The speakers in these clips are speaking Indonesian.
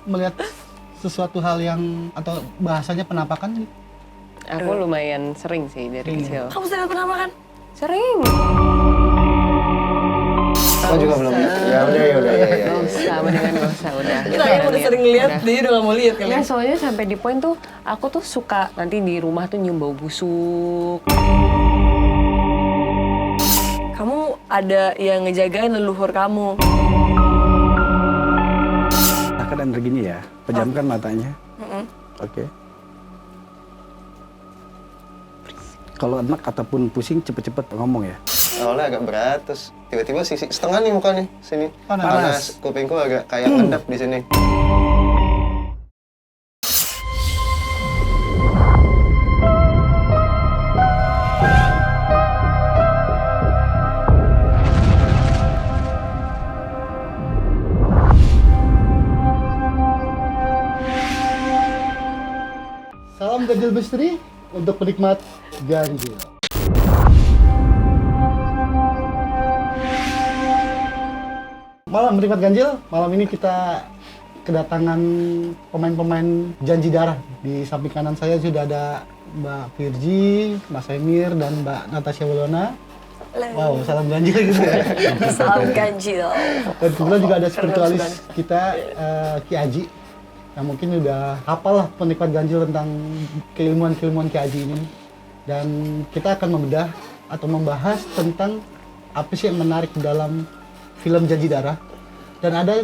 melihat sesuatu hal yang atau bahasanya penampakan? Aku lumayan sering sih dari kecil. Kamu sering penampakan? Sering. Aku juga belum. Ya udah. Gak usah, mendingan gak usah, udah. Saya udah sering lihat, dia udah gak mau lihat kali. Ya, soalnya sampai di poin tuh, aku tuh suka nanti di rumah tuh nyium bau busuk. Kamu ada yang ngejagain leluhur kamu. Akan energinya ya, pejamkan matanya. Oke. Kalau enak ataupun pusing cepet-cepet ngomong ya. Awalnya agak berat, terus tiba-tiba sisi setengah nih muka nih sini. Panas. Kupingku agak kayak ngedap di sini. Salam ganjil misteri untuk penikmat ganjil. Malam penikmat ganjil, malam ini kita kedatangan pemain-pemain janji darah. Di samping kanan saya sudah ada Mbak Virgi, Mas Emir, dan Mbak Natasha Wilona. Wow, salam ganjil gitu ya. Salam ganjil. Dan kebetulan juga ada spiritualis kita, Ki Aji, yang mungkin udah hafal lah penikmat ganjil tentang keilmuan-keilmuan Ki Aji ini. Dan kita akan membedah atau membahas tentang apa sih yang menarik dalam film Janji Darah. Dan ada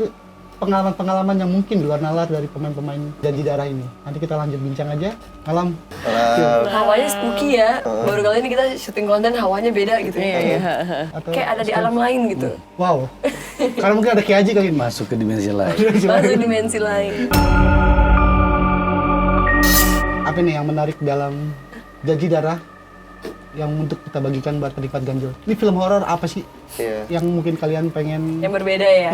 pengalaman-pengalaman yang mungkin di luar nalar dari pemain-pemain Janji Darah ini. Nanti kita lanjut bincang aja. Malam. Hawanya spooky ya. Baru kali ini kita syuting konten hawanya beda gitu ya. Atau Kayak ada di alam lain gitu. Wow. Karena mungkin ada Ki Aji kali ini. Masuk ke dimensi lain. Masuk dimensi lain. Apa nih yang menarik dalam Janji Darah yang untuk kita bagikan buat penikmat ganjil? Ini film horor apa sih yang mungkin kalian pengen? Yang berbeda ya.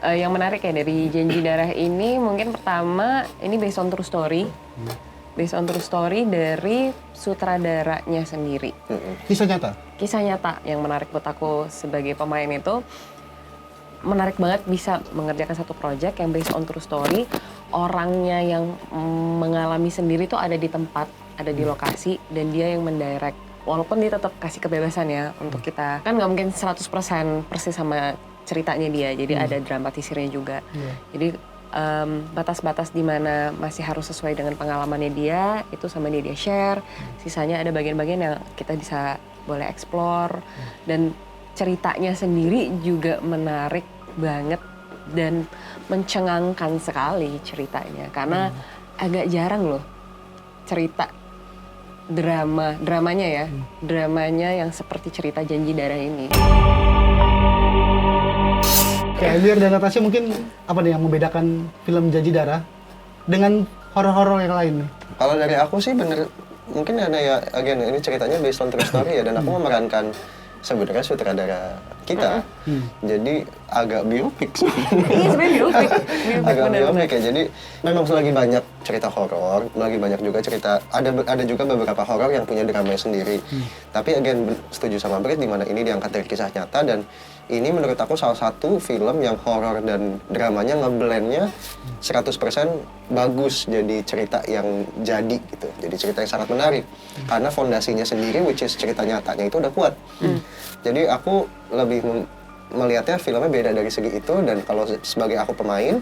Yang menarik ya dari Janji Darah ini mungkin pertama ini based on true story. Based on true story dari sutradaranya sendiri. Kisah nyata? Kisah nyata yang menarik buat aku sebagai pemain itu menarik banget bisa mengerjakan satu project yang based on true story. Orangnya yang mengalami sendiri tuh ada di tempat, ada di lokasi, dan dia yang mendirect. Walaupun dia tetap kasih kebebasan ya untuk kita. Kan nggak mungkin 100% persis sama ceritanya dia, jadi ada dramatisirnya juga. Jadi batas-batas di mana masih harus sesuai dengan pengalamannya dia, itu sama dia share. Sisanya ada bagian-bagian yang kita bisa boleh explore. Dan ceritanya sendiri juga menarik banget dan mencengangkan sekali ceritanya. Karena agak jarang loh cerita dramanya ya, dramanya yang seperti cerita Janji Darah ini. Kayak Emir dan Natasha mungkin apa nih yang membedakan film Janji Darah dengan horor-horor yang lain nih? Kalau dari aku sih bener, mungkin ada ya, again ini ceritanya based on true story ya, dan aku memerankan sebenarnya sutradara kita. Jadi agak biopik sebenarnya. Iya sebenarnya biopik. Agak biopik ya. Jadi memang lagi banyak cerita horor, lagi banyak juga cerita, ada juga beberapa horor yang punya dramanya sendiri. Tapi again setuju sama Brit di mana ini diangkat dari kisah nyata, dan ini menurut aku salah satu film yang horor dan dramanya ngeblendnya 100% bagus jadi cerita yang jadi gitu. Jadi cerita yang sangat menarik. Karena fondasinya sendiri which is cerita nyatanya itu udah kuat. Jadi aku lebih melihatnya filmnya beda dari segi itu, dan kalau sebagai aku pemain,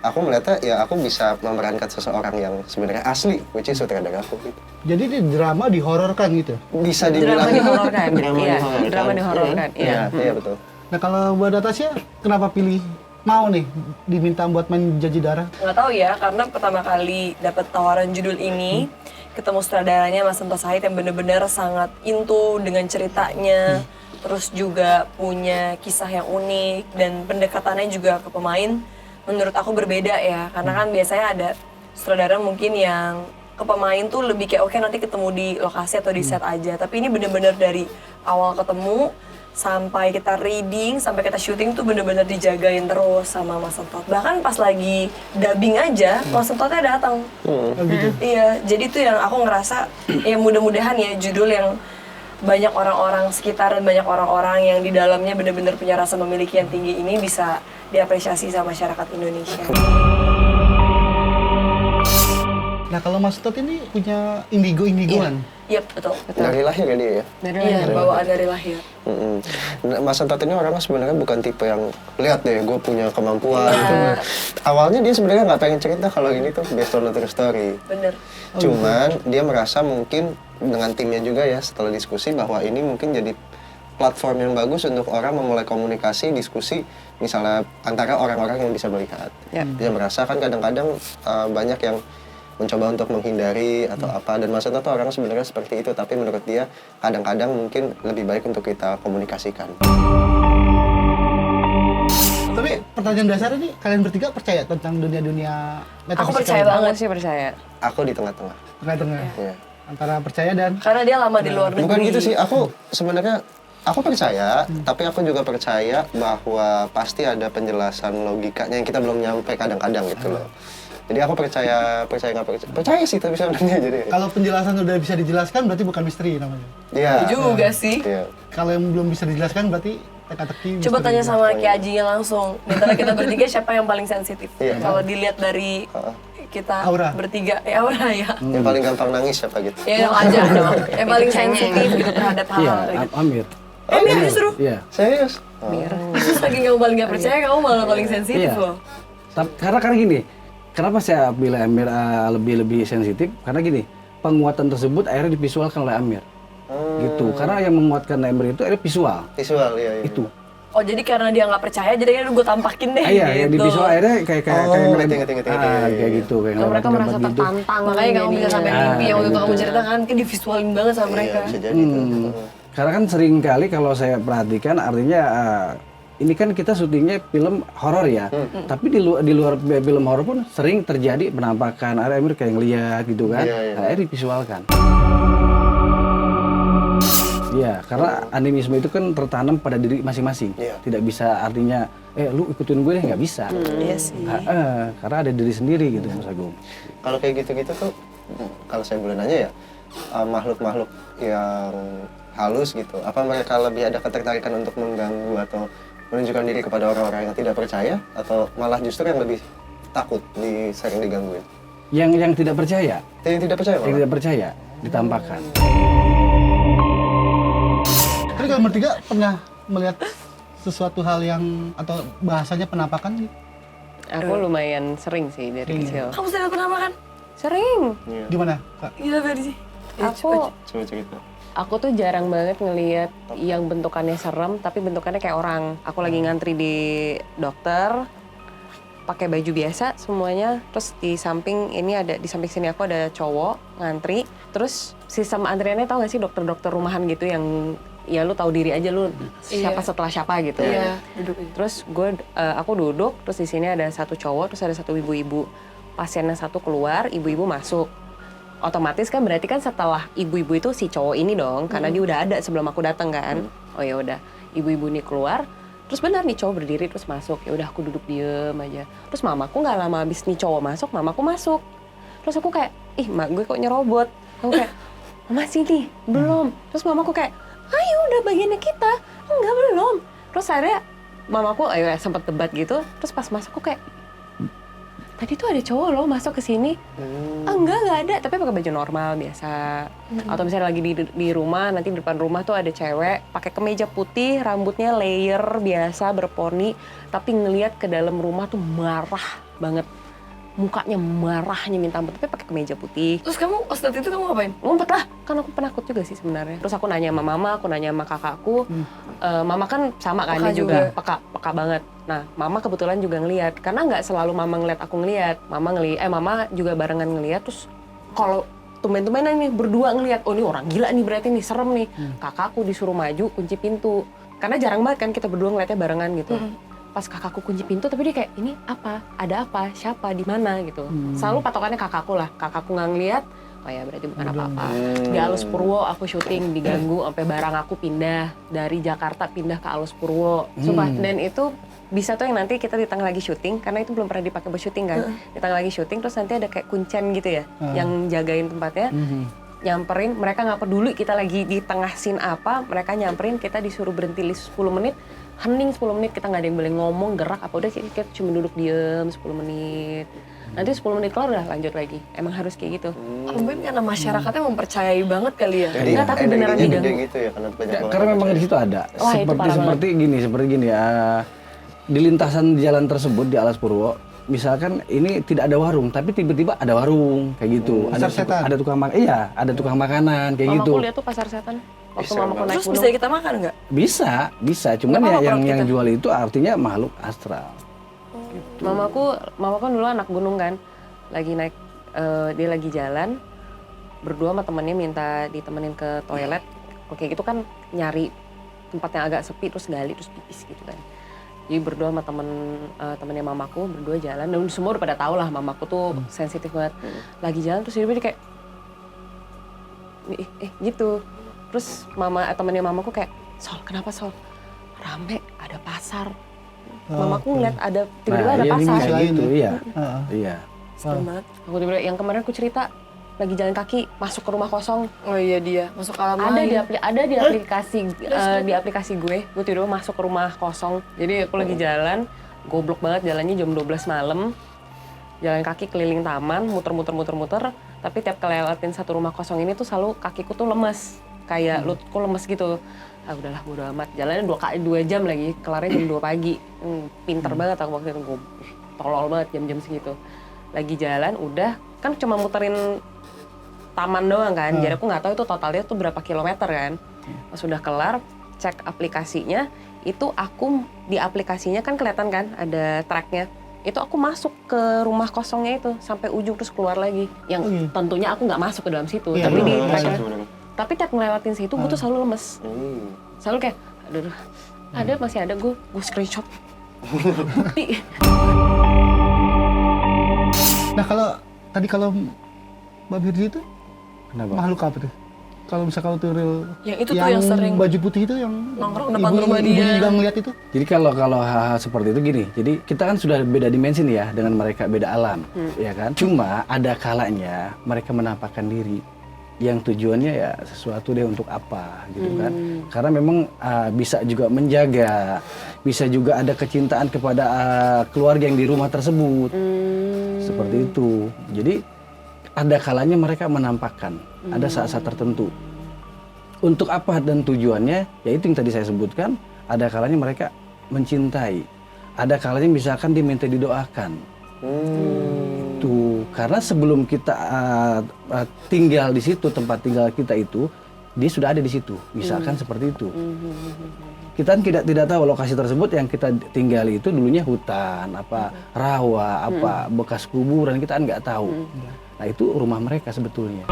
aku melihatnya ya aku bisa memerankan seseorang yang sebenarnya asli, which is sutradara aku gitu. Jadi ini drama dihororkan gitu? Bisa dibilang Drama dihororkan. Iya, dihororkan. drama dihororkan. Iya, betul. Nah kalau buat Natasha, kenapa pilih mau nih diminta buat main Janji Darah? Nggak tahu ya, karena pertama kali dapat tawaran judul ini, ketemu sutradaranya Mas Sento Said yang bener-bener sangat into dengan ceritanya, terus juga punya kisah yang unik, dan pendekatannya juga ke pemain menurut aku berbeda ya, karena kan biasanya ada sutradara mungkin yang ke pemain tuh lebih kayak oke nanti ketemu di lokasi atau di set aja, tapi ini bener-bener dari awal ketemu sampai kita reading, sampai kita syuting tuh bener-bener dijagain terus sama Mas Sentot. Bahkan pas lagi dubbing aja, Mas Sentotnya datang. Iya, jadi tuh yang aku ngerasa, ya mudah-mudahan ya judul yang banyak orang-orang sekitar dan banyak orang-orang yang di dalamnya bener-bener punya rasa memiliki yang tinggi ini bisa diapresiasi sama masyarakat Indonesia. Nah kalau Mas Tot ini punya indigo-indigoan. Iya, betul. Dari lahir ya dia ya? Dari Iya, lahir. bawaan dari lahir. Mm-mm. Nah, Mas Antot ini orangnya sebenarnya bukan tipe yang lihat deh gue punya kemampuan gitu. Awalnya dia sebenarnya nggak pengen cerita kalau ini tuh based on a true story. Bener. Cuman dia merasa mungkin dengan timnya juga ya setelah diskusi bahwa ini mungkin jadi platform yang bagus untuk orang memulai komunikasi, diskusi misalnya antara orang-orang yang bisa melihat. Ya. Dia merasa kan kadang-kadang banyak yang mencoba untuk menghindari atau apa, dan Mas Antot tuh orang sebenarnya seperti itu, tapi menurut dia kadang-kadang mungkin lebih baik untuk kita komunikasikan. Tapi pertanyaan dasar ini, kalian bertiga percaya tentang dunia-dunia metafisika? Aku percaya ini? banget. Aku sih percaya. Aku di tengah-tengah. Tengah-tengah. Iya. Antara percaya dan Karena dia lama di luar negeri. Bukan gitu sih, aku sebenarnya aku percaya, tapi aku juga percaya bahwa pasti ada penjelasan logikanya yang kita belum nyampe kadang-kadang gitu loh. Jadi aku percaya nggak percaya sih tapi sebenarnya jadi. kalau penjelasan udah bisa dijelaskan berarti bukan misteri namanya. Iya. Juga sih. Iya. Kalau yang belum bisa dijelaskan berarti teka-teki. Coba misteri. tanya sama Ki Ajinya langsung. Di antara kita bertiga siapa yang paling sensitif? Iya. Kalau dilihat dari kita Aura. bertiga, aura ya. Yang paling gampang nangis siapa gitu? Ya yang aja dong. Yang paling sensitif gitu terhadap Iya, hal-hal kayak gitu. Amir. Emir justru. Iya. Serius? Terus lagi kamu paling gak percaya, kamu malah paling sensitif Iya. loh. Karena gini, kenapa saya pilih Amir lebih sensitif? Karena gini, penguatan tersebut akhirnya divisualkan oleh Amir. Gitu. Karena yang menguatkan Amir itu akhirnya visual. Visual, iya. Itu. Oh jadi karena dia nggak percaya, jadi kan gue tampakin deh Iya, gitu. yang di visual akhirnya kayak ngerti. kayak gitu, kayak Mereka ngelewat merasa gitu. tertantang. Makanya kamu bisa sampai mimpi yang waktu itu kamu gitu. ceritakan, kan divisualin banget sama mereka. Iya, bisa jadi tuh. Karena kan sering kali kalau saya perhatikan artinya ini kan kita syutingnya film horor ya. Tapi di luar film horor pun sering terjadi penampakan. Ada Amir kayak ngeliat gitu kan. Iya, iya. Akhirnya divisualkan. Iya, karena animisme itu kan tertanam pada diri masing-masing. Iya. Tidak bisa artinya, lu ikutin gue deh, nggak bisa. Iya sih. Karena ada diri sendiri gitu Mas Agung. Kalau kayak gitu-gitu tuh, kalau saya boleh nanya ya, makhluk-makhluk yang halus gitu, apa mereka lebih ada ketertarikan untuk mengganggu atau menunjukkan diri kepada orang-orang yang tidak percaya, atau malah justru yang lebih takut sering digangguin? Yang tidak percaya, Yang tidak percaya malah? yang tidak percaya ditampakkan. Tapi kalau bertiga pernah melihat sesuatu hal yang atau bahasanya penampakan? Aku lumayan sering sih dari kecil. Kamu sudah pernah makan? Sering. Iya. Di mana, Kak? Gila tadi sih. Aku Coba cerita. Aku tuh jarang banget ngelihat yang bentukannya serem, tapi bentukannya kayak orang. Aku lagi ngantri di dokter, pakai baju biasa semuanya. Terus di samping sini aku ada cowok ngantri. Terus sistem antriannya tau gak sih dokter-dokter rumahan gitu yang ya lu tahu diri aja lu siapa setelah siapa gitu. Iya, duduk aja. Terus aku duduk, terus di sini ada satu cowok, terus ada satu ibu-ibu. Pasiennya satu keluar, ibu-ibu masuk. Otomatis kan berarti kan setelah ibu-ibu itu si cowok ini dong, karena dia udah ada sebelum aku datang kan. Oh ya udah, ibu-ibu ini keluar, terus benar nih cowok berdiri terus masuk. Ya udah aku duduk diem aja. Terus mamaku nggak lama habis nih cowok masuk, mamaku masuk. Terus aku kayak, ih mak gue kok nyerobot. Aku kayak, mama sini belum. Terus mamaku kayak, ayo udah bagiannya kita. Enggak belum. Terus akhirnya mamaku sempet debat gitu. Terus pas masuk aku kayak, tadi tuh ada cowok loh masuk ke sini. Enggak ada, tapi pakai baju normal biasa. Atau misalnya lagi di rumah, nanti di depan rumah tuh ada cewek pakai kemeja putih, rambutnya layer biasa berponi, tapi ngelihat ke dalam rumah tuh marah banget. Mukanya marahnya minta ampun, tapi pakai kemeja putih. Terus kamu saat itu kamu ngapain? Ngumpet lah, kan aku penakut juga sih sebenarnya. Terus aku nanya sama mama, aku nanya sama kakakku. Mama kan sama kan, Peka dia juga juga. peka banget. Nah, mama kebetulan juga ngelihat, karena nggak selalu mama ngelihat aku ngelihat. Mama juga barengan ngelihat. Terus kalau tumben-tumbenan nih berdua ngelihat, oh ini orang gila nih berarti nih, serem nih. Kakakku disuruh maju kunci pintu, karena jarang banget kan kita berdua ngeliatnya barengan gitu. Pas kakakku kunci pintu, tapi dia kayak, ini apa? Ada apa? Siapa? Di mana? Gitu. Selalu patokannya kakakku lah. Kakakku nggak ngeliat, oh ya berarti bukan apa-apa. Di Alus Purwo aku syuting, diganggu sampai barang aku pindah. Dari Jakarta pindah ke Alus Purwo. Sumpah, dan itu bisa tuh yang nanti kita di tengah lagi syuting, karena itu belum pernah dipakai buat syuting kan. Di tengah lagi syuting, terus nanti ada kayak kuncen gitu ya, yang jagain tempatnya. Nyamperin, mereka nggak peduli kita lagi di tengah scene apa, mereka nyamperin, kita disuruh berhenti 10 menit, hening 10 menit, kita nggak ada yang boleh ngomong, gerak apa udah kita cuma duduk diem 10 menit. Nanti 10 menit kelar udah lanjut lagi. Emang harus kayak gitu. Mungkin karena masyarakatnya mempercayai banget kali ya. Jadi Enggak, tapi beneran energinya diganggu. gede gitu ya karena banyak banget. Karena memang di situ ada Wah, itu parah seperti gini ya. Di lintasan jalan tersebut di Alas Purwo, misalkan ini tidak ada warung, tapi tiba-tiba ada warung kayak gitu. Pasar setan. Ada tukang makan, iya, ada tukang makanan kayak gitu. Mamaku lihat tuh pasar setan. Waktu Bisa mamaku naik Terus gunung. bisa kita makan nggak? Bisa. Cuman Nggak ya apa-apa yang kalau kita. jual itu artinya makhluk astral. Mamaku kan dulu anak gunung kan, lagi naik, dia lagi jalan, berdua sama temennya minta ditemenin ke toilet. Oke gitu kan nyari tempat yang agak sepi terus gali terus pipis gitu kan. Jadi berdua sama temennya mamaku berdua jalan dan semua udah pada tahu lah mamaku tuh sensitif banget. Lagi jalan terus dia kayak gitu. Terus temennya mamaku kayak, Sol kenapa Sol? Rame ada pasar. Mamaku ngeliat ada tiba-tiba ada iya, pasar. kayak gitu, iya. Heeh. Iya. Serem banget. Aku tiba-tiba yang kemarin aku cerita lagi jalan kaki masuk ke rumah kosong. Oh iya dia masuk alam Ada lain. di aplikasi gue tiba-tiba masuk ke rumah kosong. Jadi aku lagi jalan, goblok banget jalannya jam 12 malam. Jalan kaki keliling taman, muter. Tapi tiap kelewatin satu rumah kosong ini tuh selalu kakiku tuh lemes. Kayak lututku lemes gitu. Ah udahlah bodo amat. Jalannya 2 jam lagi, kelarnya jam 2 pagi. Pinter banget aku waktu itu, gue tolol banget jam-jam segitu. Lagi jalan udah, kan cuma muterin taman doang kan, jadi aku nggak tahu itu totalnya tuh berapa kilometer kan. Pas udah kelar, cek aplikasinya, itu aku di aplikasinya kan kelihatan kan ada tracknya. Itu aku masuk ke rumah kosongnya itu sampai ujung terus keluar lagi. Yang tentunya aku nggak masuk ke dalam situ, Iya, tapi di Bener, tracknya. sebenarnya. Tapi tiap ngelewatin situ gue tuh selalu lemes, selalu kayak, aduh, masih ada gue screenshot. Bukti. Nah kalau Mbak Firji itu Kenapa? makhluk apa tuh? Kalau misalkan itu real, Yang itu tuh yang sering baju putih itu yang nongkrong depan rumah dia. ibunya juga ngeliat itu. Jadi kalau hal-hal seperti itu gini, jadi kita kan sudah beda dimensi nih ya dengan mereka, beda alam, ya kan? Cuma ada kalanya mereka menampakkan diri yang tujuannya ya sesuatu deh untuk apa gitu kan? Karena memang bisa juga menjaga, bisa juga ada kecintaan kepada keluarga yang di rumah tersebut, seperti itu. Jadi ada kalanya mereka menampakkan, ada saat-saat tertentu. Untuk apa dan tujuannya, ya itu yang tadi saya sebutkan, ada kalanya mereka mencintai. Ada kalanya misalkan dia minta didoakan. Itu karena sebelum kita tinggal di situ, tempat tinggal kita itu, dia sudah ada di situ. Misalkan seperti itu. Kita kan tidak tahu lokasi tersebut yang kita tinggali itu dulunya hutan, rawa, bekas kuburan, kita kan nggak tahu. Nah itu rumah mereka sebetulnya.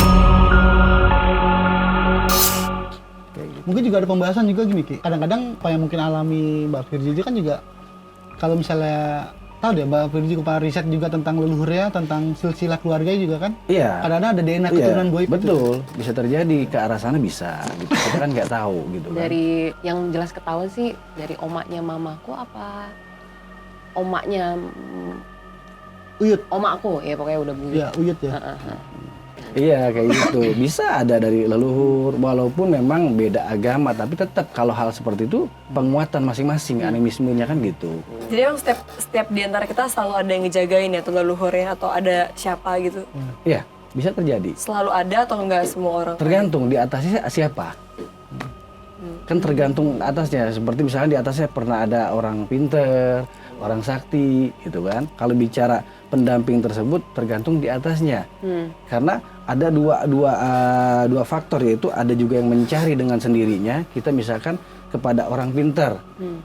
Mungkin juga ada pembahasan juga gini Ki. Kadang-kadang apa yang mungkin alami Mbak Firji itu kan juga kalau misalnya tahu deh Mbak Firji kemarin riset juga tentang leluhurnya, tentang silsilah keluarganya juga kan. Iya. Kadang-kadang ada DNA keturunan goib. Betul, bisa terjadi ke arah sana bisa. Gitu. Kita kan nggak tahu gitu kan. Dari yang jelas ketahuan sih dari omaknya mamaku apa omaknya Uyut. omakku ya pokoknya udah buyut. Ya, uyut ya. Iya kayak gitu. Bisa ada dari leluhur, walaupun memang beda agama, tapi tetap kalau hal seperti itu penguatan masing-masing, animismenya kan gitu. Jadi emang setiap di antara kita selalu ada yang ngejagain ya, atau leluhurnya atau ada siapa gitu. Iya, bisa terjadi. Selalu ada atau enggak semua orang? Tergantung di atasnya siapa. Kan tergantung atasnya. Seperti misalnya di atasnya pernah ada orang pinter, orang sakti, gitu kan. Kalau bicara pendamping tersebut tergantung di atasnya. Karena ada dua faktor, yaitu ada juga yang mencari dengan sendirinya. Kita misalkan kepada orang pinter,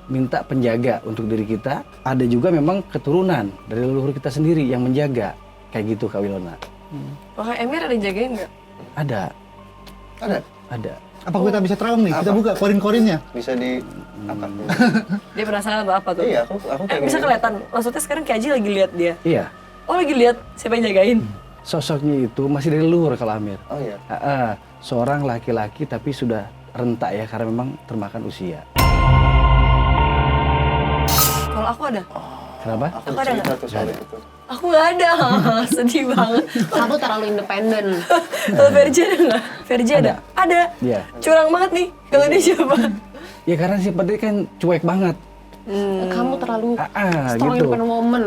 minta penjaga untuk diri kita. Ada juga memang keturunan dari leluhur kita sendiri yang menjaga. Kayak gitu Kak Wilona. Wah, Emir ada yang jagain nggak? Ada. Ada. Apa kita bisa terawang nih? Kita buka korin-korinnya. Bisa di apa? Dia penasaran atau apa tuh? Iya, aku kayak Bisa gini. kelihatan. Maksudnya sekarang Kak Haji lagi lihat dia. Iya. Oh lagi lihat siapa yang jagain? Sosoknya itu masih dari leluhur kalau Amir. Oh iya. Seorang laki-laki tapi sudah rentak ya karena memang termakan usia. Kalau aku ada. Kenapa? Aku Aku ada cerita nggak? tuh soal itu. Aku nggak ada. Sedih banget. Aku terlalu independen. Kalau Ferji ada nggak? Ferji ada? Ada. Iya. Curang banget nih. Kalau dia siapa? Ya karena si Patri kan cuek banget. kamu terlalu strong gitu. independent woman.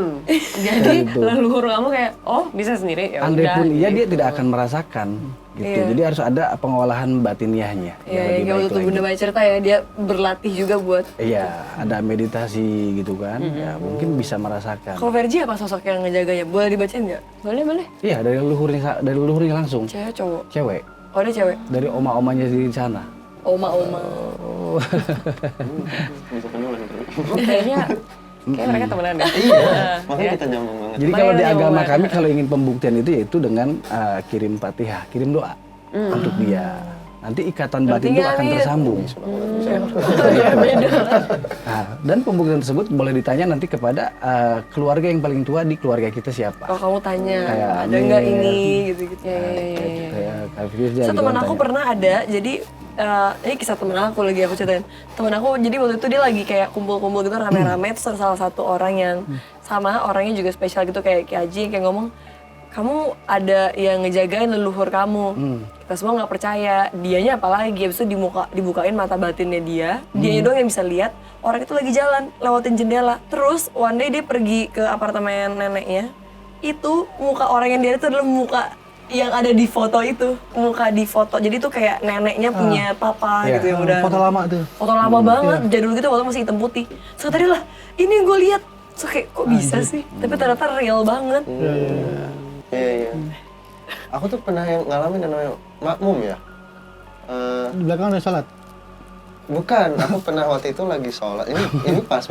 Jadi Gitu. leluhur kamu kayak, oh bisa sendiri ya Andai udah. pun iya dia gitu. tidak akan merasakan gitu. Iya. Jadi harus ada pengolahan batiniahnya yang Iya, lebih kayak waktu baik itu lagi. Bunda banyak cerita ya, dia berlatih juga buat. Iya, ada meditasi gitu kan. Ya mungkin bisa merasakan. Kalau Verji apa sosok yang ngejaganya? Boleh dibacain nggak? Boleh, boleh. Iya, dari leluhurnya langsung. Cewek cowok? Cewek. Oh dia cewek? Dari oma-omanya di sana. Oma-oma. Bisa kenal Kayaknya mereka temenan deh. Makanya kita nyambung banget. Jadi kalau di Makanya agama nyambung kami kalau ingin pembuktian itu yaitu dengan kirim Fatihah, kirim doa untuk dia. Nanti ikatan batin itu akan amin. tersambung. Iya beda. Nah, dan pembuktian tersebut boleh ditanya nanti kepada keluarga yang paling tua di keluarga kita siapa. Kalau kamu tanya, Kayak ada nggak Amir. ini gitu-gitu. Kayak Kak Firza So gitu teman kan aku tanya. pernah ada, jadi ini kisah temen aku lagi aku ceritain. Temen aku jadi waktu itu dia lagi kayak kumpul-kumpul gitu rame-rame, terus ada salah satu orang yang sama orangnya juga spesial gitu kayak Ki Haji kayak ngomong, kamu ada yang ngejagain leluhur kamu. Kita semua nggak percaya, dianya apalagi, habis itu dibukain mata batinnya dianya doang yang bisa lihat orang itu lagi jalan lewatin jendela. Terus one day dia pergi ke apartemen neneknya, itu muka orang yang dia itu adalah muka yang ada di foto itu, muka di foto. Jadi tuh kayak neneknya punya papa Iya. gitu yang udah Foto lama tuh. foto lama banget, jadul gitu waktu masih hitam putih. So tadi lah, ini yang gue lihat. So kayak kok bisa sih? Tapi ternyata real banget. Iya. Aku tuh pernah yang ngalamin yang namanya makmum ya. Di belakang ada salat. Bukan, aku pernah waktu itu lagi sholat. Ini pas,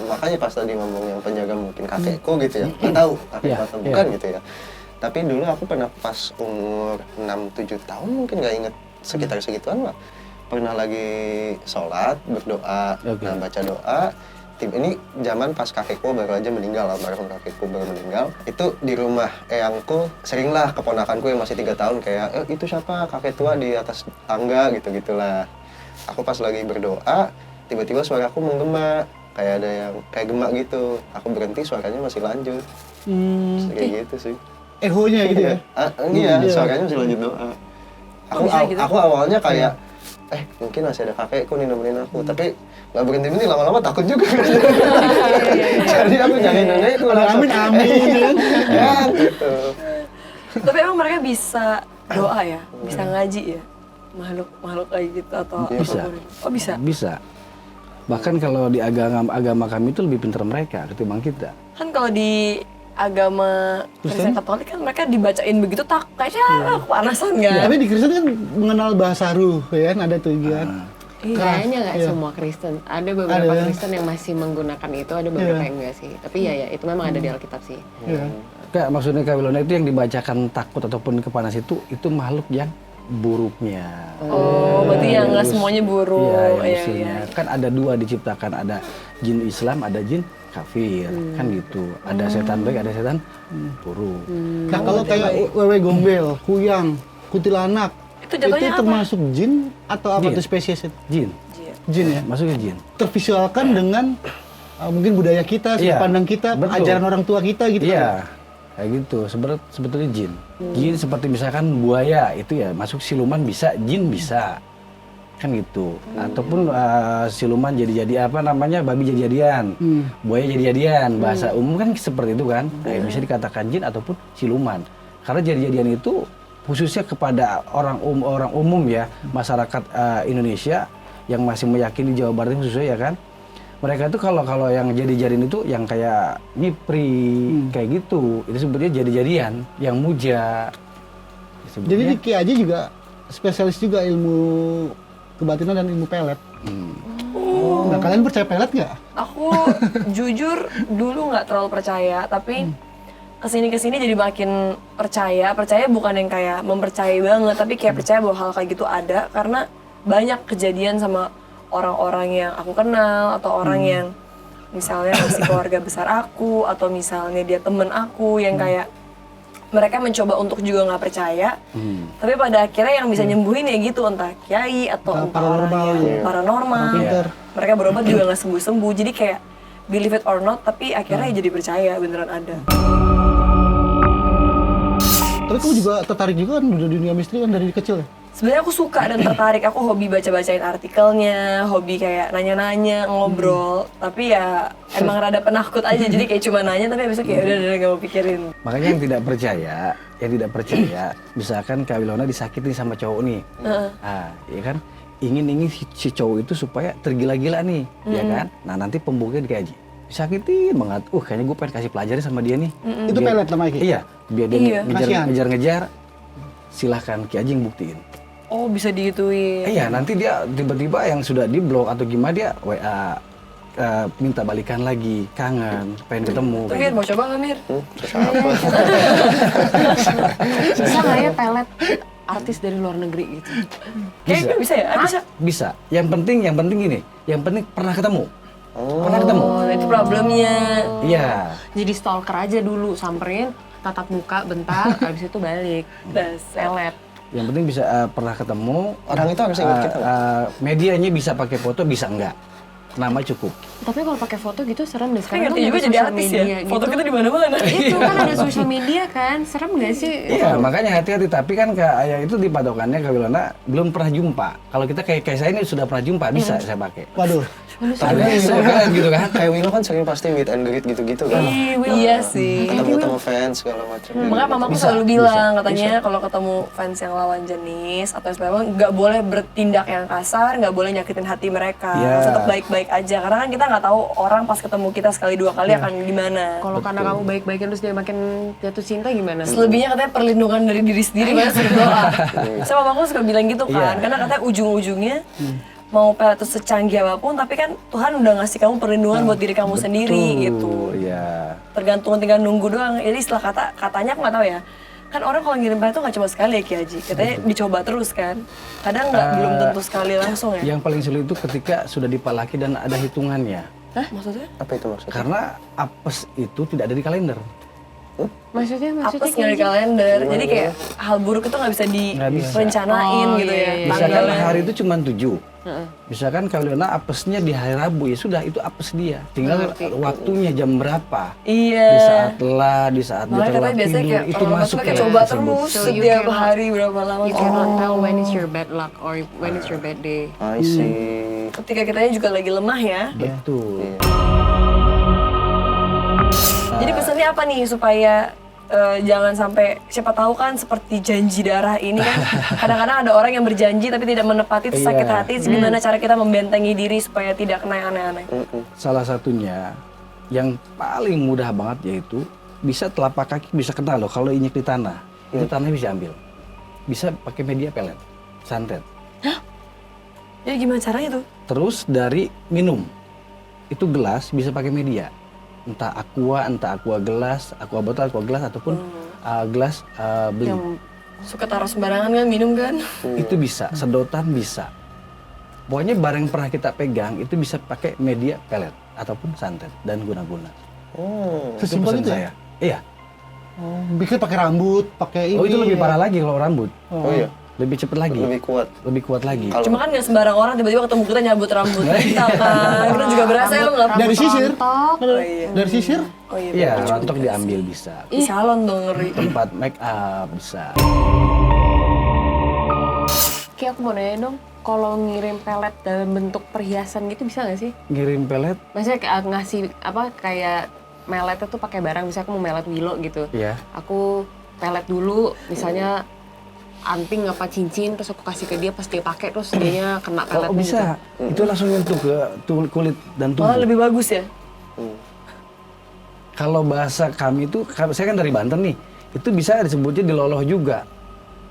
makanya pas tadi ngomong yang penjaga mungkin kakekku gitu ya. Nggak tahu kakekku atau bukan gitu ya. Tapi dulu aku pernah pas umur 6-7 tahun mungkin nggak inget sekitar segituan lah. Pernah lagi sholat, berdoa, nah baca doa. Ini zaman pas kakekku baru aja meninggal, almarhum kakekku baru meninggal. Itu di rumah eyangku, seringlah keponakanku yang masih 3 tahun kayak, itu siapa kakek tua di atas tangga gitu-gitulah. Aku pas lagi berdoa, tiba-tiba suaraku menggema, kayak ada yang kayak gemak gitu. Aku berhenti, suaranya masih lanjut. Kayak gitu sih. Ehonya gitu ya. Iya, suaranya masih lanjut doa. Aku awalnya kayak, mungkin masih ada kakekku nih nemenin aku, tapi nggak berhenti lama-lama takut juga. Jadi aku jangan nenekku langsung. Amin. Ya, gitu. Tapi emang mereka bisa doa ya, bisa ngaji ya, makhluk kayak gitu atau Bisa. apapun. Oh bisa. Bisa. Bahkan kalau di agama kami itu lebih pintar mereka ketimbang kita. Kan kalau di agama Kristen Katolik kan mereka dibacain begitu kayaknya kepanasan Ya, nggak? tapi di Kristen kan mengenal bahasa ruh, ya kan ada tuh kan. Kayaknya nggak Iya. semua Kristen. Ada beberapa Ada. Kristen yang masih menggunakan itu, ada beberapa yang enggak sih. Tapi ya itu memang ada di Alkitab sih. Iya. Kayak maksudnya Kak Wilona itu yang dibacakan takut ataupun kepanas itu makhluk yang buruknya. Oh, berarti yang nggak semuanya buruk. Iya, yang Iya, musuhnya. iya. Kan ada dua diciptakan, ada jin Islam, ada jin kafir, kan gitu. Ada setan baik, ada setan buruk. Nah kalau kayak wewe gombel, kuyang, kuntilanak, Itu jatuhnya apa? termasuk jin atau apa Jin. tuh spesies itu? Jin, Jin ya. masuknya jin. Tervisualkan dengan mungkin budaya kita, sudut Iya, pandang kita, betul. ajaran orang tua kita gitu. Iya, kayak gitu. Sebetulnya jin. Jin seperti misalkan buaya itu ya masuk siluman bisa, jin bisa, kan gitu. Ataupun siluman jadi apa namanya babi jadi-jadian, buaya jadi-jadian. Bahasa umum kan seperti itu kan. Nah, bisa dikatakan jin ataupun siluman. Karena jadi-jadian itu khususnya kepada orang umum ya, masyarakat Indonesia yang masih meyakini Jawa Barat khususnya ya kan. Mereka itu kalau yang jadi-jadian itu yang kayak nyipri kayak gitu, itu sebetulnya jadi-jadian yang muja. Jadi di Ki Haji juga spesialis juga ilmu kebatinan dan ilmu pelet. Nah kalian percaya pelet nggak? Aku jujur dulu nggak terlalu percaya, tapi kesini jadi makin percaya. Percaya bukan yang kayak mempercayai banget, tapi kayak percaya bahwa hal kayak gitu ada karena banyak kejadian sama orang-orang yang aku kenal atau orang yang misalnya masih keluarga besar aku atau misalnya dia temen aku yang kayak mereka mencoba untuk juga nggak percaya, tapi pada akhirnya yang bisa nyembuhin ya gitu entah kiai atau entah orang paranormal, yang ya. paranormal. Pinter. Mereka berobat juga nggak sembuh-sembuh, jadi kayak believe it or not, tapi akhirnya ya jadi percaya beneran ada. Tapi Tapi kamu juga tertarik juga kan udah dunia misteri kan dari kecil ya? Sebenarnya aku suka dan tertarik, aku hobi baca-bacain artikelnya, hobi kayak nanya-nanya, ngobrol. Tapi ya emang rada penakut aja, jadi kayak cuma nanya tapi habis itu kayak udah gak mau pikirin. Makanya yang tidak percaya, misalkan Kak Wilona disakiti sama cowok nih, ya kan, ingin si cowok itu supaya tergila-gila nih, ya kan? Nah nanti pembuktian dikaji, disakitin banget, kayaknya gue pengen kasih pelajaran sama dia nih. Itu pelet namanya Ki? Iya, biar dia Kasihan. ngejar-ngejar, silahkan Ki Aji yang buktiin. Oh bisa digituin. Iya, nanti dia tiba-tiba yang sudah di blok atau gimana dia WA, minta balikan lagi, kangen, pengen ketemu. Tuh Mir, mau coba nggak Mir? Apa? Bisa nggak ya pelet artis dari luar negeri gitu? Kayaknya bisa ya? Bisa. Bisa. Yang penting gini, yang penting pernah ketemu. Pernah ketemu. Oh, itu problemnya. Iya. Jadi stalker aja dulu, samperin, tatap muka bentar, habis itu balik. Dasar. Pelet. Yang penting bisa pernah ketemu. Orang itu harus ingat kita. Medianya bisa pakai foto, bisa enggak. Nama cukup. Tapi kalau pakai foto gitu serem deh. Kan Sekarang ngerti kan juga ada jadi sosial artis media ya? gitu. Foto kita di mana-mana. Itu kan ada sosial media kan, serem nggak sih? Iya, makanya hati-hati. Tapi kan kayak itu di patokannya Kak Wilona belum pernah jumpa. Kalau kita kayak saya ini sudah pernah jumpa, bisa saya pakai. Waduh. Tapi Keren gitu kan. kayak Willow kan sering pasti meet and greet gitu-gitu kan. Iya sih. Ketemu fans segala macam. Makanya mamaku selalu bilang, katanya kalau ketemu fans yang lawan jenis atau sebagainya nggak boleh bertindak yang kasar, nggak boleh nyakitin hati mereka, Iya. tetap baik-baik aja. Karena kan kita nggak tahu orang pas ketemu kita sekali dua kali akan gimana. Kalau karena kamu baik-baikin terus dia makin jatuh cinta gimana? Selebihnya katanya perlindungan dari diri sendiri, banyak suruh doa. Saya mamaku suka bilang gitu kan, Iya. karena katanya ujung-ujungnya mau pelet itu secanggih apapun, tapi kan Tuhan udah ngasih kamu perlindungan buat diri kamu sendiri gitu. Iya. Tergantung Tinggal nunggu doang. Jadi setelah katanya aku nggak tahu ya. Kan orang kalau ngirim pelet itu nggak cuma sekali ya Ki Haji. Katanya dicoba terus kan. Kadang nggak belum tentu sekali langsung ya. Yang paling sulit itu ketika sudah dipalaki dan ada hitungannya. Maksudnya? Apa itu maksudnya? Karena apes itu tidak ada di kalender. Maksudnya Apes nggak di kalender. Jadi kayak hal buruk itu nggak bisa Nggak bisa. direncanain gitu ya. Misalkan Tanggalnya. hari itu cuma 7. Misalkan Kak Wilona apesnya di hari Rabu, ya sudah itu apes dia. Tinggal waktunya jam berapa. Iya. Di saat lelah, di saat dia Makanya katanya terlewat biasanya tidur, kayak itu orang masuk pakai ke coba tersebut. terus So you setiap cannot- hari berapa lama. You cannot tell when is your bad luck or when is your bad day. I see. Ketika kitanya juga lagi lemah ya. Betul. Jadi pesannya apa nih supaya jangan sampai, siapa tahu kan seperti janji darah ini kan kadang-kadang ada orang yang berjanji tapi tidak menepati, terus sakit Iya. hati. Gimana cara kita membentengi diri supaya tidak kena yang aneh-aneh? Salah satunya yang paling mudah banget yaitu bisa telapak kaki bisa kena loh kalau injek di tanah. Itu tanahnya bisa ambil. Bisa pakai media pelet, santet. Jadi gimana caranya tuh? Terus dari minum. Itu gelas bisa pakai media. Entah aqua gelas, aqua botol, aqua gelas ataupun gelas beli. Yang Suka taruh sembarangan kan, minum kan? Itu bisa, sedotan bisa. Pokoknya barang yang pernah kita pegang itu bisa pakai media pelet ataupun santet dan guna-guna. Oh. Sesimpel pesan itu ya? saya. Iya. Oh, bikin pakai rambut, pakai ini. Oh itu lebih parah lagi kalau rambut. Oh iya. Lebih cepet lagi. Lebih kuat. Lebih kuat lagi. Kalau- Cuma kan nggak sembarang orang tiba-tiba ketemu kita nyabut rambut kita kan. Kita juga berasa ya lo nggak Dari sisir. rontok. iya. Dari sisir. Oh iya. Iya, rontok diambil bisa. Di salon dong ngeri. Tempat make up bisa. Kayak aku mau nanya dong, kalau ngirim pelet dalam bentuk perhiasan gitu bisa nggak sih? Ngirim pelet, Maksudnya kayak ngasih apa kayak meletnya tuh pakai barang, misalnya aku mau melet Willow gitu. ya. Aku pelet dulu, misalnya anting apa cincin, terus aku kasih ke dia, pas dia pakai terus dianya kena peletnya. Oh bisa. Itu langsung nyentuh ke kulit dan Malah tubuh. lebih bagus ya. Kalau bahasa kami itu, saya kan dari Banten nih, itu bisa disebutnya diloloh juga.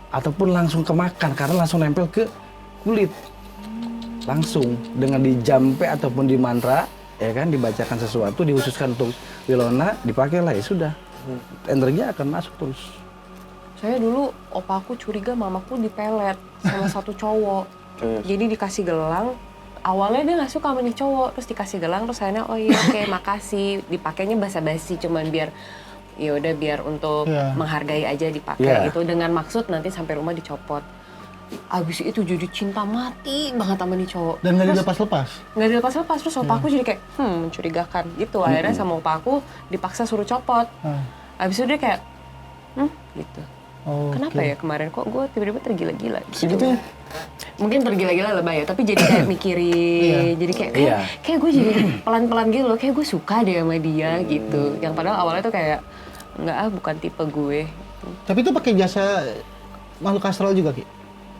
Ataupun langsung kemakan, karena langsung nempel ke kulit. Langsung, dengan dijampe ataupun di mantra, ya kan, dibacakan sesuatu, dihususkan untuk Wilona, dipakailah, ya sudah. Energinya akan masuk terus. Saya dulu opaku curiga mamaku dipelet sama satu cowok. Jadi dikasih gelang. Awalnya dia nggak suka sama nih cowok, terus dikasih gelang, terus akhirnya oh iya oke makasih. Dipakainya basa-basi, cuman biar ya udah biar untuk Iya. menghargai aja dipakai Iya. gitu dengan maksud nanti sampai rumah dicopot. Abis itu jadi cinta mati banget sama nih cowok. Dan nggak dilepas-lepas. Nggak dilepas-lepas, terus opaku jadi kayak mencurigakan gitu. Akhirnya sama opaku dipaksa suruh copot. Ah. Abis itu dia kayak gitu. Kenapa ya kemarin kok gue tiba-tiba tergila-gila gitu. Segitu ya? Mungkin tergila-gila lebay ya, tapi jadi kayak mikirin, jadi kayak gue jadi pelan-pelan gitu loh, kayak gue suka deh sama dia gitu. Yang padahal awalnya tuh kayak nggak bukan tipe gue. Tapi itu pakai jasa makhluk astral juga Ki?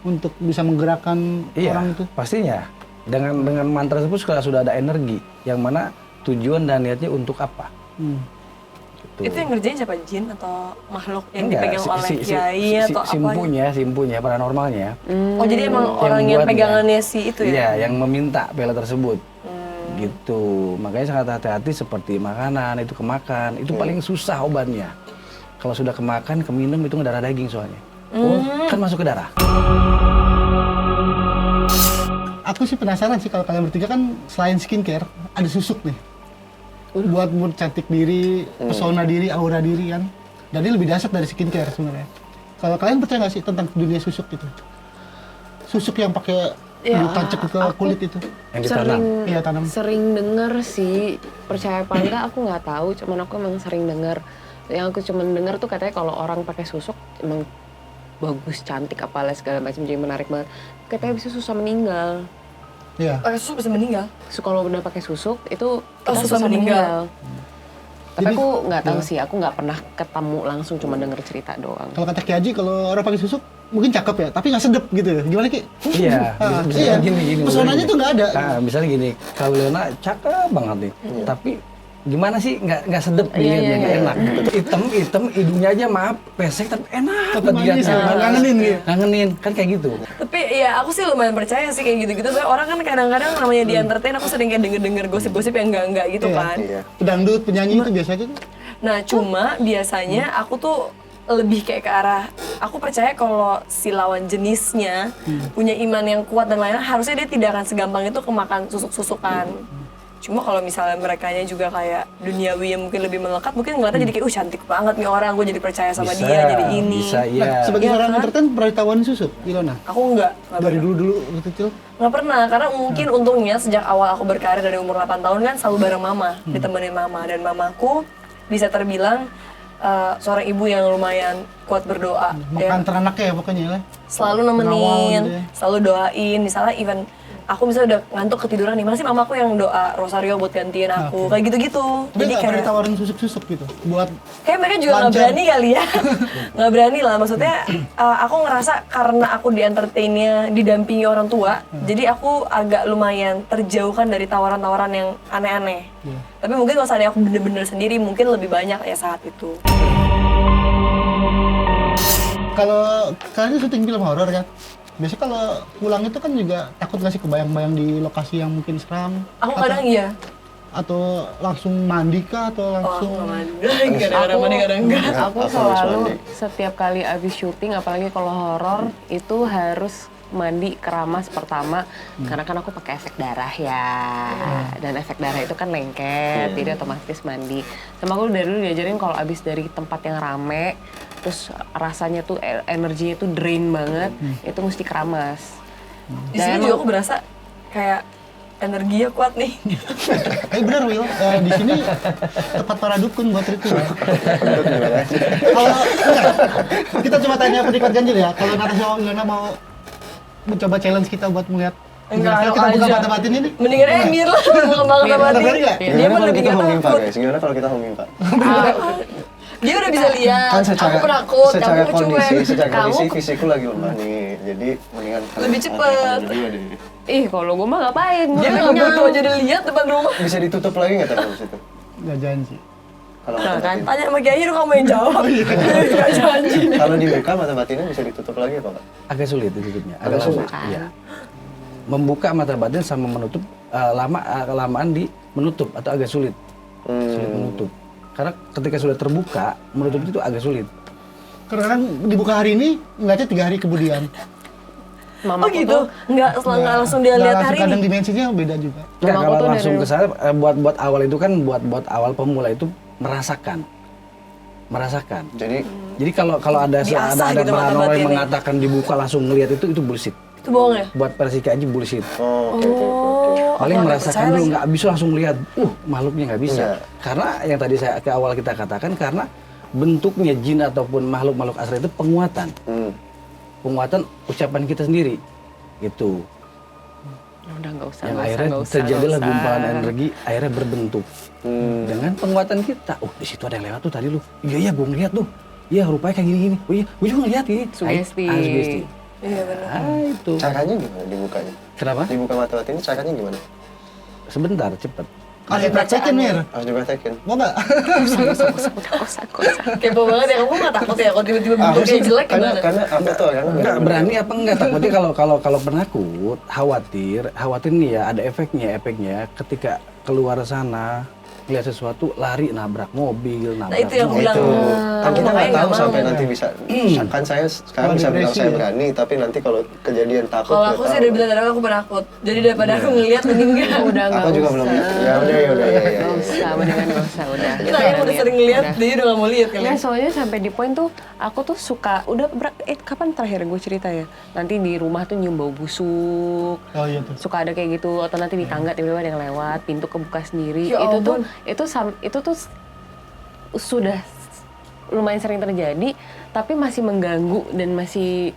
Untuk bisa menggerakkan orang itu? Pastinya. Dengan mantra tersebut sudah ada energi yang mana tujuan dan niatnya untuk apa. Gitu. Itu yang ngerjain siapa? Jin atau makhluk yang Enggak, dipegang oleh kiai atau apa? Simpunya, paranormalnya. Oh jadi emang orang yang buatnya. pegangannya si itu ya? Iya, yang meminta pela tersebut. Gitu. Makanya sangat hati-hati seperti makanan, itu kemakan. Itu paling susah obatnya. Kalau sudah kemakan, keminum itu darah daging soalnya. Kan masuk ke darah. Aku sih penasaran sih kalau kalian bertiga kan selain skincare, ada susuk nih. Buat cantik diri, pesona diri, aura diri kan. Dan ini lebih dahsyat dari skincare sebenarnya. Kalau kalian percaya nggak sih tentang dunia susuk itu? Susuk yang pakai ditancap ke kulit itu. Yang ditanam. Iya, tanam. Sering denger sih, percaya apa enggak aku nggak tahu, cuman aku emang sering denger. Yang aku cuman denger tuh katanya kalau orang pakai susuk emang bagus, cantik, apalah segala macam, jadi menarik banget. Katanya bisa susah meninggal. Iya. Pakai susuk bisa meninggal? Kalau udah pakai susuk itu kita susah meninggal. Tapi Jadi, aku nggak tahu sih, aku nggak pernah ketemu langsung, cuma denger cerita doang. Kalau kata Ki Haji, kalau orang pakai susuk mungkin cakep ya, tapi nggak sedep gitu. Gimana Ki? Iya, Iya. gini. Pesonanya tuh nggak ada. Nah, misalnya gini, kalau Leona cakep banget nih, tapi gimana sih nggak sedep dilihatnya, nggak enak. Hitam, hidungnya aja maaf pesek tapi enak Tapi banget manis, dilihatnya. ngangenin gitu. Ngangenin, kan kayak gitu. Tapi ya aku sih lumayan percaya sih kayak gitu-gitu. Soalnya orang kan kadang-kadang namanya di entertain, aku sering kayak denger-denger gosip-gosip yang enggak gitu Iya. kan. Iya. Pedangdut, penyanyi itu biasanya tuh. Nah cuma biasanya aku tuh lebih kayak ke arah, aku percaya kalau si lawan jenisnya punya iman yang kuat dan lain-lain, harusnya dia tidak akan segampang itu kemakan susuk-susukan. Cuma kalau misalnya merekanya juga kayak duniawi yang mungkin lebih melekat, mungkin ngeliatnya jadi kayak, cantik banget nih orang, gue jadi percaya sama dia, jadi ini. Bisa, iya. Nah, sebagai Iya seorang kan? entertain pernah ditawarin susuk, Ilona? Aku enggak Dari pernah. dulu kecil. Nggak pernah, karena mungkin untungnya sejak awal aku berkarir dari umur 8 tahun kan selalu bareng mama, ditemenin mama. Dan mamaku bisa terbilang seorang ibu yang lumayan kuat berdoa. Makan teranaknya ya pokoknya ya. Selalu Ngawal nemenin, gitu ya. selalu doain. Misalnya even aku misalnya udah ngantuk ketiduran nih, masih mamaku yang doa rosario buat gantiin aku, kayak gitu-gitu. Tapi Jadi nggak pernah kayak ditawarin susuk-susuk gitu? Buat kayak mereka juga nggak lancar. berani kali ya. Nggak berani lah, maksudnya aku ngerasa karena aku di entertainnya didampingi orang tua, jadi aku agak lumayan terjauhkan dari tawaran-tawaran yang aneh-aneh. Tapi mungkin kalau seandainya aku bener-bener sendiri, mungkin lebih banyak ya saat itu. kalau kalian syuting film horor kan? Biasanya kalau pulang itu kan juga takut nggak sih kebayang-bayang di lokasi yang mungkin seram? Aku kadang iya. Atau langsung mandi kah? Atau Oh, langsung... nggak mandi. Kadang-kadang mandi, kadang enggak. Aku Aku harus selalu mandi. setiap kali abis syuting, apalagi kalau horor, itu harus mandi keramas pertama, karena kan aku pakai efek darah ya, dan efek darah itu kan lengket, jadi otomatis mandi. Sama aku dari dulu diajarin kalau abis dari tempat yang rame, terus rasanya tuh energinya tuh drain banget, itu mesti keramas. Di sini juga aku berasa kayak energinya kuat nih. Bener Will, di sini tempat para dukun buat ritual. Kalau enggak, kita coba tanya penikmat ganjil ya. Kalau Natasha sama Ilona mau mencoba challenge kita buat melihat Enggak, kita buka aja. mata batin ini. Mendingan Emir lah, bukan banget sama Bener dia. nggak? Dia Gimana mah kalau lebih kita gak homing pak takut. guys? Gimana kalau kita homing pak? Dia udah bisa lihat, Kan secara aku penakut, secara kamu kondisi, cuek. secara Kamu kondisi fisikku lagi lemah nih. Jadi mendingan kalian Lebih cepet. homing dulu deh. Ih, kalau gue mah ngapain? dia Gue nggak butuh aja dilihat depan rumah. Bisa ditutup lagi nggak tapi habis itu? Nggak janji. Kalau Nah, mata kan. batin. Tanya sama Kiai, kamu yang jawab. Gak janji. Kalau dibuka mata batinnya bisa ditutup lagi apa pak? Agak sulit ditutupnya. Agak sulit. Iya. Membuka mata batin sama menutup kelamaan di menutup atau agak sulit. Sulit menutup. Karena ketika sudah terbuka, menutup itu agak sulit. Karena kan dibuka hari ini, ngeliatnya 3 hari kemudian. Oh gitu? Nggak langsung dia Nggak lihat langsung, hari kadang ini? dimensinya beda juga. Nggak, Mamaku kalau tuh langsung dari- ke sana, buat awal itu kan buat awal pemula itu merasakan. Jadi kalau ada Diasah ada gitu mata paranormal yang batinnya. mengatakan dibuka langsung ngelihat itu bullshit. Itu bohong ya? Buat versi aja bullshit. Oh, oke. Paling aku merasakan percaya dulu, lagi. nggak bisa langsung lihat, makhluknya nggak bisa. Nggak. Karena yang tadi ke awal kita katakan, karena bentuknya jin ataupun makhluk-makhluk astral itu penguatan. Penguatan ucapan kita sendiri. Gitu. Udah nggak usah. Yang nggak usah, akhirnya nggak usah, terjadilah nggak usah. gumpalan energi akhirnya berbentuk. Dengan penguatan kita. Oh, di situ ada yang lewat tuh tadi lu. Iya, gue ngeliat tuh. Iya, rupanya kayak gini-gini. Oh iya, gue juga ngeliat ini. Sugesti. Sugesti. Iya benar. Itu. Caranya gimana dibukanya? Kenapa? Dibuka mata-mata ini caranya gimana? Sebentar, cepet. Harus praktekin, Mir. Harus dipraktekin. Mau nggak? Kepo banget ya, kamu nggak takut ya kalau tiba-tiba bentuknya jelek karena gimana? karena aku tuh orangnya Enggak berani apa enggak, takutnya kalau penakut, khawatir nih ya ada efeknya ketika keluar sana lihat sesuatu lari nabrak mobil, nabrak itu yang aku bilang. itu kan kita nggak makanya tahu nggak sampai mau. nanti bisa kan saya sekarang Kalau bisa bilang depresi saya ya. berani tapi nanti kalau kejadian takut Kalau nggak aku sih tahu. udah bilang dari awal aku penakut. Jadi daripada aku ngeliat mending enggak. Udah nggak Aku juga usah. belum lihat. Ya udah ya Nggak usah, mendingan nggak usah, udah. Kita yang udah sering ngeliat, dia udah nggak mau lihat kali. Ya soalnya sampai di poin tuh aku tuh suka kapan terakhir gue cerita ya, nanti di rumah tuh nyium bau busuk, Oh iya tuh. suka ada kayak gitu, atau nanti di tangga tiba-tiba ada yang lewat, pintu kebuka sendiri. Ya itu tuh ampun. itu tuh sudah lumayan sering terjadi, tapi masih mengganggu dan masih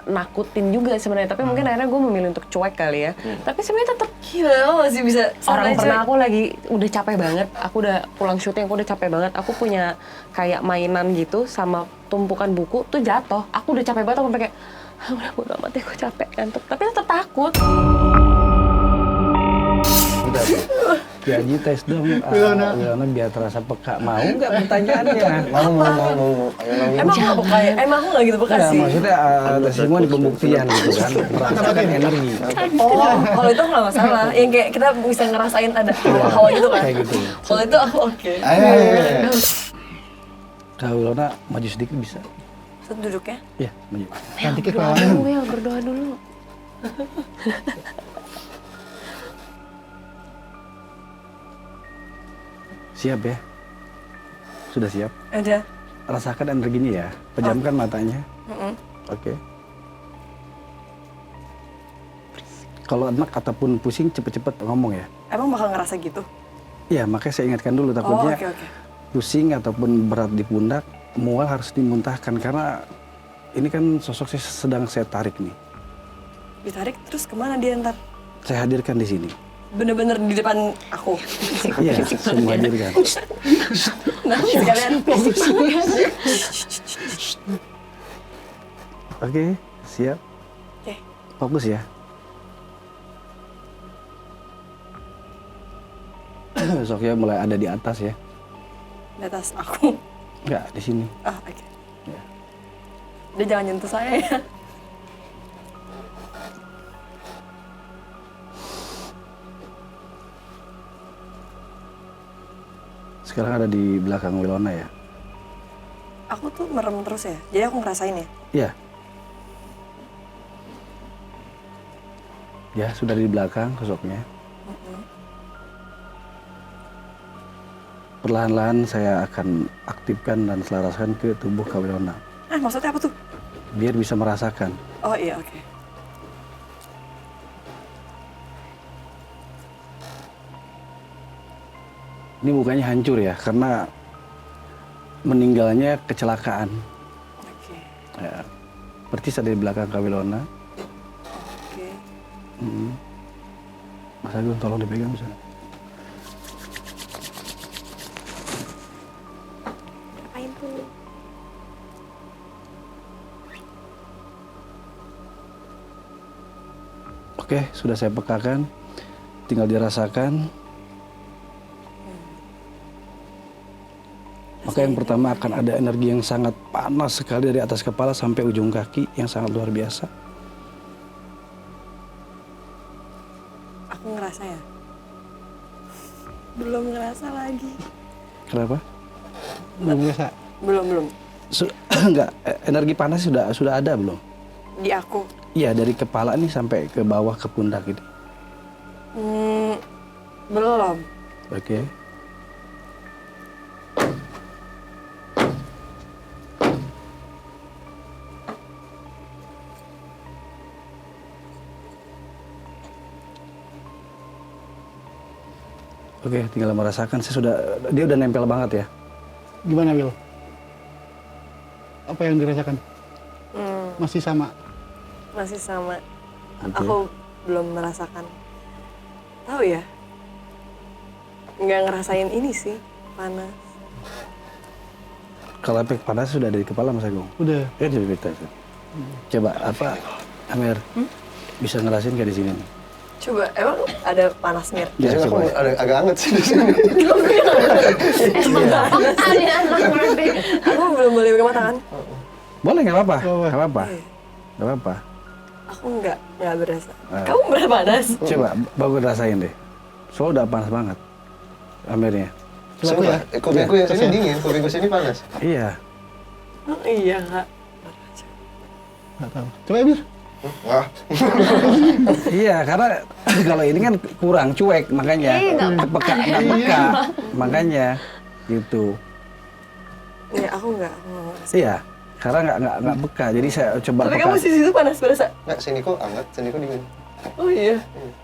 nakutin juga sebenarnya. Tapi mungkin akhirnya gue memilih untuk cuek kali ya. Tapi sebenarnya tetap Gila, lo masih bisa orang santai, pernah cuy. aku lagi udah capek banget, aku udah pulang syuting, aku udah capek banget, aku punya kayak mainan gitu sama tumpukan buku tuh jatuh, aku udah capek banget, aku sampai kayak udah bodo amat ya, aku capek ngantuk, tapi tetap takut. Udah tuh. Gaji tes dong, Wilona biar terasa peka. Mau nggak pertanyaannya? mau ayo Emang aku nggak peka ya? Emang aku nggak gitu peka Ya, sih. maksudnya semua di pembuktian gitu kan, merasakan energi. Oh, kalau itu nggak masalah. Yang kayak kita bisa ngerasain ada hawa gitu kan. Kayak gitu. Kalau itu aku oke. ayo. Kalau Wilona maju sedikit bisa. Terus duduknya. Iya, maju. Nanti ke Berdoa kawan. dulu, Will, berdoa dulu. Siap ya? Sudah siap? Ada. Rasakan energinya ya. Pejamkan matanya. Oke. Kalau enak ataupun pusing cepet-cepet ngomong ya. Emang bakal ngerasa gitu? Iya, makanya saya ingatkan dulu Oh, takutnya oke. pusing ataupun berat di pundak, mual harus dimuntahkan karena ini kan sosok sedang saya tarik nih. Ditarik terus kemana dia ntar? Saya hadirkan di sini. Bener-bener di depan aku. Iya, semua hadirkan. Nah, sekalian. Oke, siap. Oke. Fokus ya. Sosoknya mulai ada di atas ya. Di atas aku. Enggak, di sini. Ah, oke. Ya. Dia jangan nyentuh saya ya. Sekarang ada di belakang Wilona ya. Aku tuh merem terus ya. Jadi aku ngerasain ya. Iya. Ya, sudah di belakang sosoknya. Perlahan-lahan saya akan aktifkan dan selaraskan ke tubuh Kak Wilona. Ah, maksudnya apa tuh? Biar bisa merasakan. Oh iya, oke. Ini mukanya hancur ya, karena meninggalnya kecelakaan. Oke. Ya. Persis ada di belakang Kak Wilona. Oke. Mas Agung, tolong dipegang bisa. Ngapain tuh? Oke, sudah saya pekakan. Tinggal dirasakan. Maka yang pertama akan ada energi yang sangat panas sekali dari atas kepala sampai ujung kaki yang sangat luar biasa. Aku ngerasa ya. Belum ngerasa lagi. Kenapa? Belum biasa. Belum. Enggak, energi panas sudah ada belum? Di aku. Iya, dari kepala nih sampai ke bawah ke pundak gitu. Belum. Oke. Oke, tinggal merasakan. Dia udah nempel banget ya. Gimana, Wil? Apa yang dirasakan? Masih sama? Masih sama. Oke. Aku belum merasakan. Tahu ya? Nggak ngerasain ini sih, panas. Kalau efek panas sudah ada di kepala Mas Agung. Udah. Ya coba kita. Coba apa Amir bisa ngerasain kayak di sini nih? Coba, emang ada panas Mir? Ya, Jadi aku coba. agak anget sih di sini. Aku belum boleh pegang mata kan? Boleh nggak apa-apa, Nggak apa-apa. nggak apa-apa, nggak apa-apa. Aku nggak berasa. Kamu berasa panas? Coba bagus rasain deh. Soalnya udah panas banget Amirnya. Coba aku ya. Kupingku yang sini dingin, kupingku sini panas. Iya. Oh iya nggak. Nggak tahu. Coba Emir. Wah, Iya, karena kalau ini kan kurang cuek, makanya nggak peka, makanya gitu. Iya aku nggak merasa. Iya, karena nggak peka. Jadi saya coba Tapi peka. kamu sisi itu panas berasa? nggak sini kok anget, sini kok dingin. Oh iya.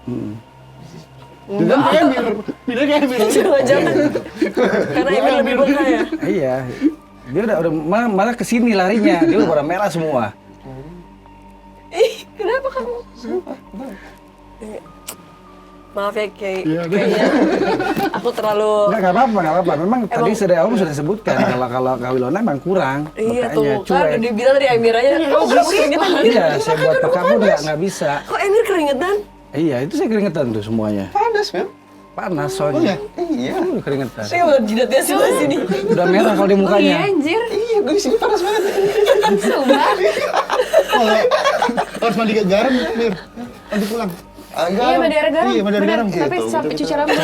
Mm. Enggak kayak Emir. Beda kayak Emir. Jangan-jangan. Karena Emir lebih peka ya. Iya, dia udah malah kesini larinya, dia udah merah semua. Ih, kenapa kamu? Maaf ya Iya, kayaknya aku terlalu Nggak apa-apa. Memang tadi Om sudah sebutkan kalau Kak Wilona emang kurang. iya Makanya tuh, kan cuek. udah dibilang tadi Emir aja, kamu berapa keringetan? Iya, saya buat peka pun nggak bisa. Kok Emir keringetan? Iya, itu saya keringetan tuh semuanya. Panas, Mel. Panas Oh soalnya. ya? Iya. Keringetan. Saya udah jidatnya sebelah sini. Udah merah kalau di mukanya. Anjir. Iya, gue di sini panas banget. Kalau harus mandi ke garam, Mir. Nanti pulang. Agak. Iya, mandi air garam. Iya, mandi air Bener. garam. Tapi Gitu, sampai gitu, cuci gitu. rambut.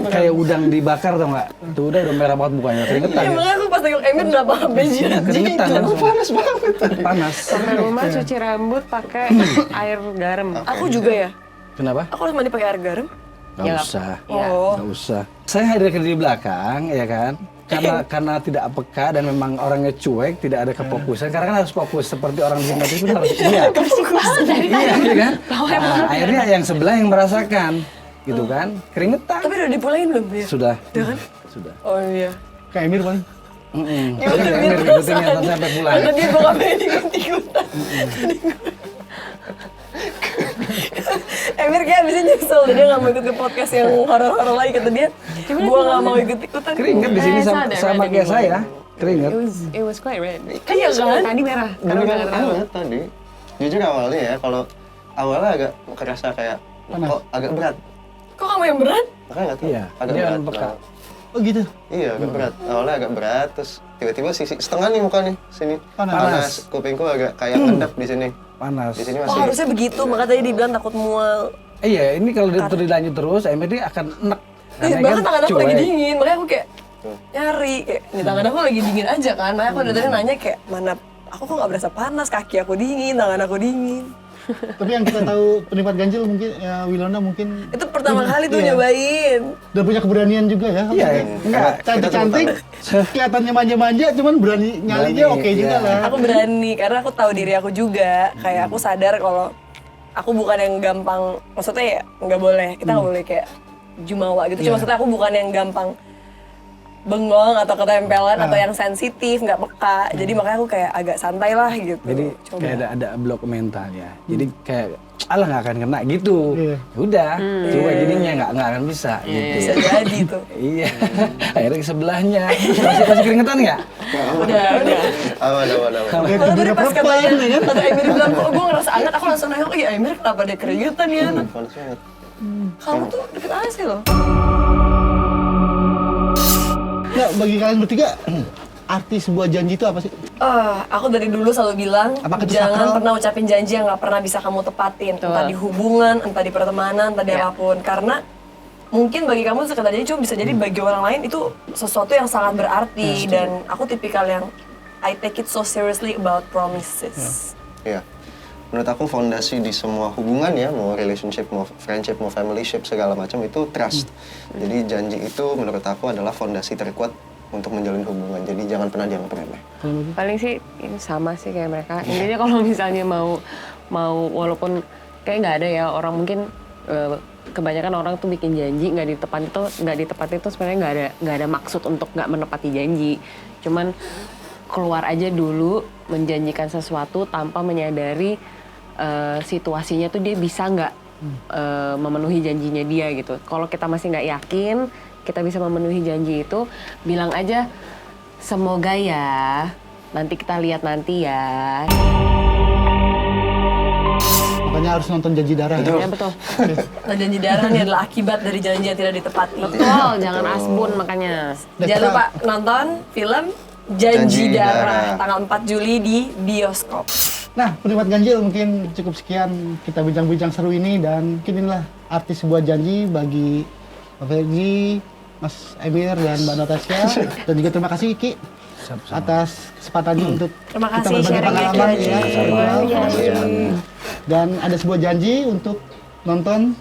Kayak udang dibakar tau nggak? Tuh udah merah banget mukanya, keringetan. Iya, makanya aku pas nengok Emir nggak paham jidat. Keringetan langsung. Panas banget tadi. Panas. Sampai rumah cuci rambut pakai air garam. Aku juga ya. Kenapa? Aku harus mandi pakai air garam. Nggak Ya, usah. Iya. Oh. Nggak usah. Saya hadir di belakang, ya kan? Karena tidak peka dan memang orangnya cuek, tidak ada kefokusan. Karena kan harus fokus seperti orang di hipnotis itu harus iya. Iya kan? Nah, akhirnya yang sebelah yang merasakan, gitu kan? Keringetan. Tapi udah dipulangin belum ya? Sudah. Udah kan? Sudah. Oh iya. Kayak Emir paling. Jadi Emir ikutinnya sampai pulang. Tadi gue gak pengen ikut-ikutan. Emir kayak abisnya nyesel, dia gak mau ikut ke podcast yang horor-horor lagi, kata dia. Gue gak mau ikut-ikutan. Keringet di sini sama, Sadar, sama Red kayak ini. saya. Keringet. It was quite red. Iya kan? Tadi merah. Karena udah nggak tahu. Anget tadi. Jujur awalnya ya, kalau awalnya agak kerasa kayak kok agak berat. Kok kamu yang berat? Makanya nggak tahu. Iya, Agak dia berat. peka. Nah, Oh gitu. iya, agak berat. Awalnya agak berat, terus tiba-tiba sisi setengah nih muka nih sini. Panas. Kupingku agak kayak ngendap di sini. Panas. Di sini Oh masih. harusnya begitu, makanya tadi dibilang takut mual. Iya, ini kalau dilanjut terus, Emir dia akan enek. Iya, bahkan tangan aku lagi dingin, makanya aku kayak nyari, kayak ini tangan aku lagi dingin aja kan, makanya aku dari tadi nanya kayak mana, aku kok nggak berasa panas, kaki aku dingin, tangan aku dingin. Tapi yang kita tahu penikmat ganjil mungkin ya Wilona mungkin Itu pertama kali tuh Iya. nyobain. udah punya keberanian juga ya. Iya, enggak. Cantik-cantik, kelihatannya manja-manja, cuman berani nyalinya Berani, oke juga iya. lah. Aku berani karena aku tahu diri aku juga, kayak aku sadar kalau aku bukan yang gampang, maksudnya ya nggak boleh, kita nggak boleh kayak jumawa gitu. Cuma maksudnya aku bukan yang gampang bengong atau ketempelan atau yang sensitif, nggak peka. Jadi makanya aku kayak agak santai lah gitu. Jadi kayak ada blok mentalnya. Jadi kayak alah nggak akan kena gitu. Iya. Udah, coba jadinya nggak akan bisa gitu. Bisa jadi tuh. Iya. Akhirnya ke sebelahnya. Masih keringetan nggak? Udah. Aman. Kalau tadi pas katanya, kata Emir bilang, kok gue ngerasa anget, aku langsung nengok, iya Emir kenapa dia keringetan ya? Panas banget. Kamu tuh deket AC loh. Nah, bagi kalian bertiga, arti sebuah janji itu apa sih? Aku dari dulu selalu bilang, Apakah itu jangan sakral? pernah ucapin janji yang nggak pernah bisa kamu tepatin. Entah di hubungan, entah di pertemanan, entah di apapun. Karena mungkin bagi kamu sekedar janji, cuma bisa jadi bagi orang lain itu sesuatu yang sangat berarti. Dan aku tipikal yang I take it so seriously about promises. Iya. Menurut aku fondasi di semua hubungan ya, mau relationship, mau friendship, mau familyship, segala macam itu trust. Jadi janji itu menurut aku adalah fondasi terkuat untuk menjalin hubungan. Jadi jangan pernah dianggap remeh. Paling sih ini sama sih kayak mereka. Intinya kalau misalnya mau walaupun kayak nggak ada ya orang mungkin kebanyakan orang tuh bikin janji nggak ditepati tuh sebenarnya nggak ada maksud untuk nggak menepati janji. Cuman keluar aja dulu menjanjikan sesuatu tanpa menyadari situasinya tuh dia bisa nggak memenuhi janjinya dia gitu. Kalau kita masih nggak yakin kita bisa memenuhi janji itu, bilang aja semoga ya, nanti kita lihat nanti ya. Makanya harus nonton Janji Darah. Betul. Ya betul. Nah, janji darah ini adalah akibat dari janji yang tidak ditepati. Betul, jangan asbun makanya. Jangan lupa nonton film Janji Janji Darah. Darah tanggal 4 Juli di bioskop. Nah, penikmat ganjil mungkin cukup sekian kita bincang-bincang seru ini, dan mungkin inilah arti sebuah janji bagi Pak Fergie, Mas Emir, dan Mbak Natasha. Dan juga terima kasih Ki atas kesempatannya untuk Terima kita kasih berbagi sharing-nya, pengalaman Ki. ya. Iya. Dan ada sebuah janji untuk nonton